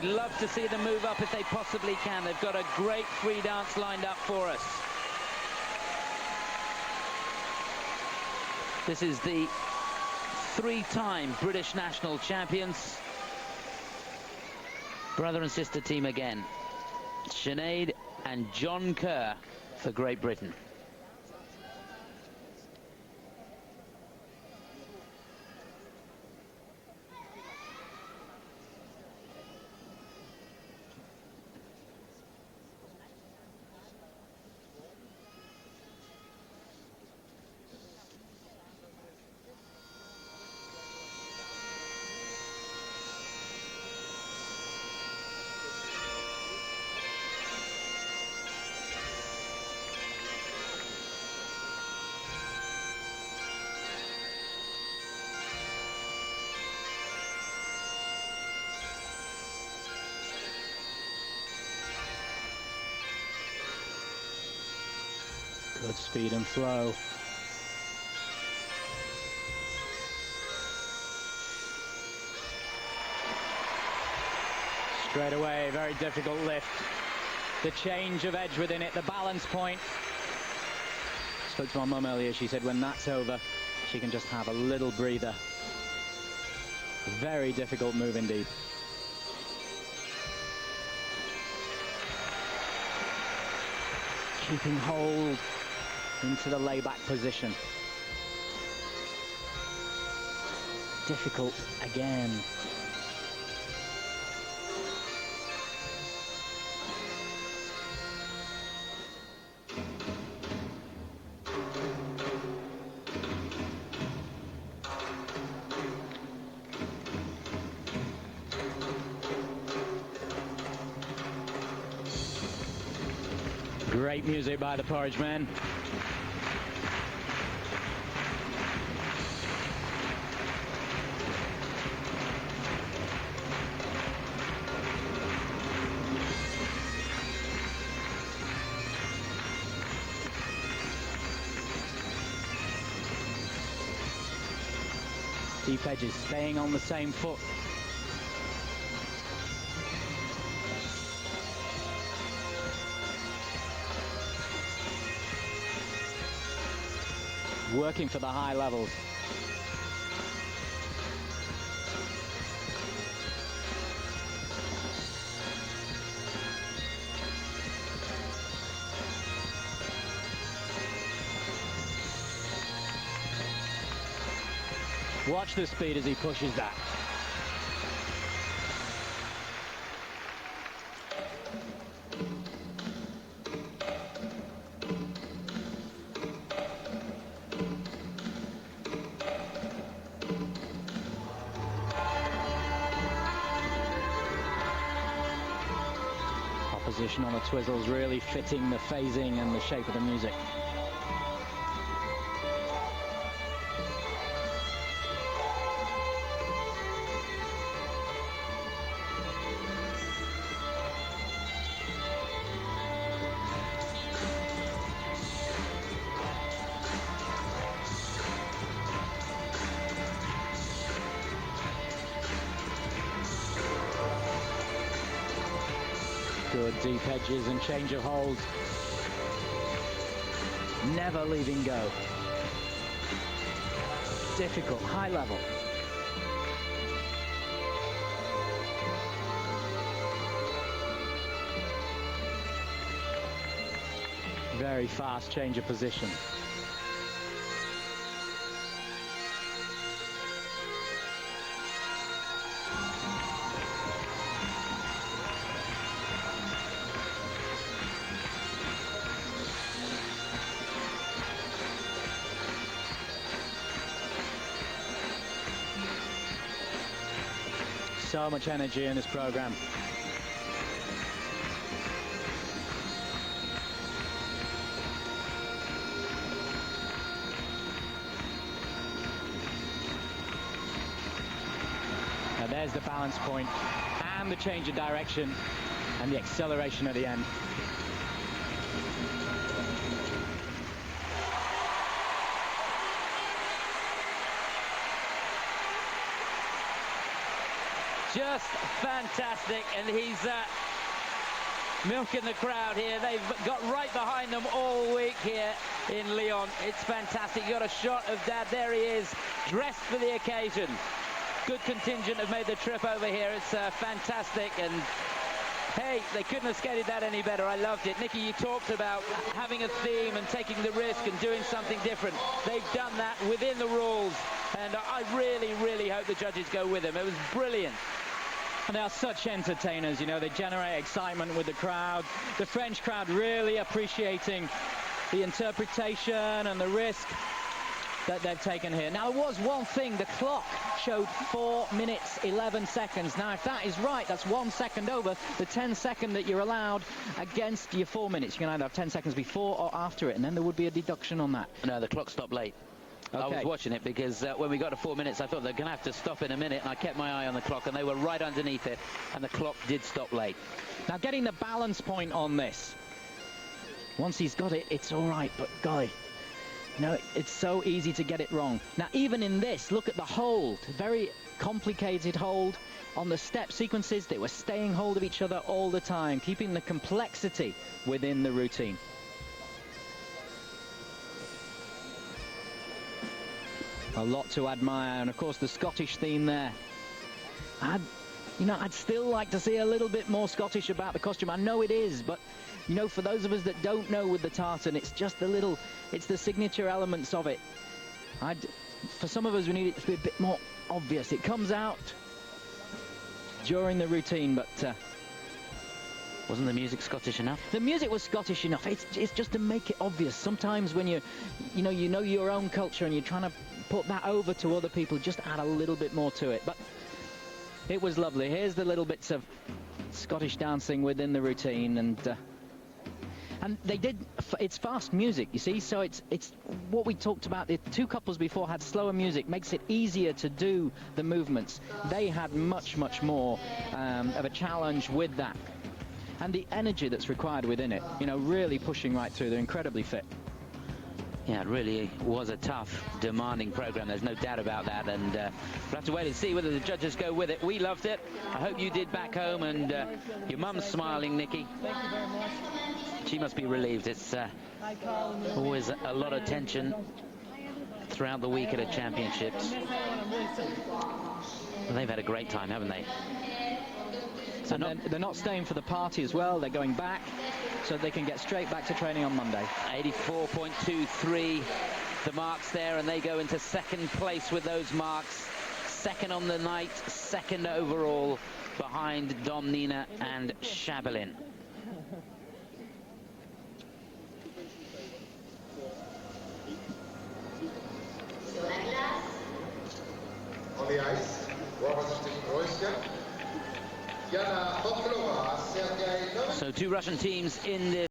Love to see them move up if they possibly can. They've got a great free dance lined up for us. This is the three-time British national champions. Brother and sister team again. Sinead and John Kerr for Great Britain. Good speed and flow. Straight away, very difficult lift. The change of edge within it, the balance point. Spoke to my mum earlier, she said when that's over, she can just have a little breather. Very difficult move indeed. Keeping hold into the layback position. Difficult again. Great music by the Porridge Men. Deep edges, staying on the same foot. Working for the high levels. Watch the speed as he pushes that. Opposition on the twizzles really fitting the phasing and the shape of the music. Good deep edges and change of hold. Never leaving go. Difficult, high level. Very fast change of position. So much energy in this program. Now there's the balance point and the change of direction and the acceleration at the end. just fantastic, and he's milking the crowd here. They've got right behind them all week here in Lyon. It's fantastic. You got a shot of Dad. There he is, dressed for the occasion. Good contingent have made the trip over here. It's fantastic, and hey, they couldn't have skated that any better. I loved it. Nikki, you talked about having a theme and taking the risk and doing something different. They've done that within the rules, and I really, really hope the judges go with them. It was brilliant. And they are such entertainers, you know, they generate excitement with the crowd. The French crowd really appreciating the interpretation and the risk that they've taken here. Now, there was one thing, the clock showed 4 minutes 11 seconds. Now, if that is right, that's 1 second over the 10-second that you're allowed against your 4 minutes. You can either have 10 seconds before or after it, and then there would be a deduction on that. No, the clock stopped late. Okay. I was watching it because when we got to 4 minutes, I thought they're going to have to stop in a minute, and I kept my eye on the clock, and they were right underneath it, and the clock did stop late. Now, getting the balance point on this, once he's got it, it's all right, but golly, you know, it's so easy to get it wrong. Now, even in this, look at the hold, very complicated hold on the step sequences. They were staying hold of each other all the time, keeping the complexity within the routine. A lot to admire, and of course the Scottish theme there. I'd still like to see a little bit more Scottish about the costume. I know it is, but you know, for those of us that don't know with the tartan, it's just it's the signature elements of it. For some of us, we need it to be a bit more obvious. It comes out during the routine, but wasn't the music Scottish enough? The music was Scottish enough. It's just to make it obvious. Sometimes when you know your own culture and you're trying to put that over to other people, just add a little bit more to it. But it was lovely. Here's the little bits of Scottish dancing within the routine, and they did. It's fast music, you see. So it's what we talked about. The two couples before had slower music, makes it easier to do the movements. They had much more of a challenge with that. And the energy that's required within it, you know, really pushing right through. They're incredibly fit. Yeah, it really was a tough, demanding program. There's no doubt about that, and we'll have to wait and see whether the judges go with it. We loved it. I hope you did back home, and your mum's smiling, Nikki. Thank you very much. She must be relieved. It's always a lot of tension throughout the week at the championships. Well, they've had a great time, haven't they? And they're not staying for the party as well. They're going back so they can get straight back to training on Monday. 84.23 the marks there, and they go into second place with those marks. Second on the night, second overall, behind Domnina and Shabelin. On the ice, So two Russian teams in this.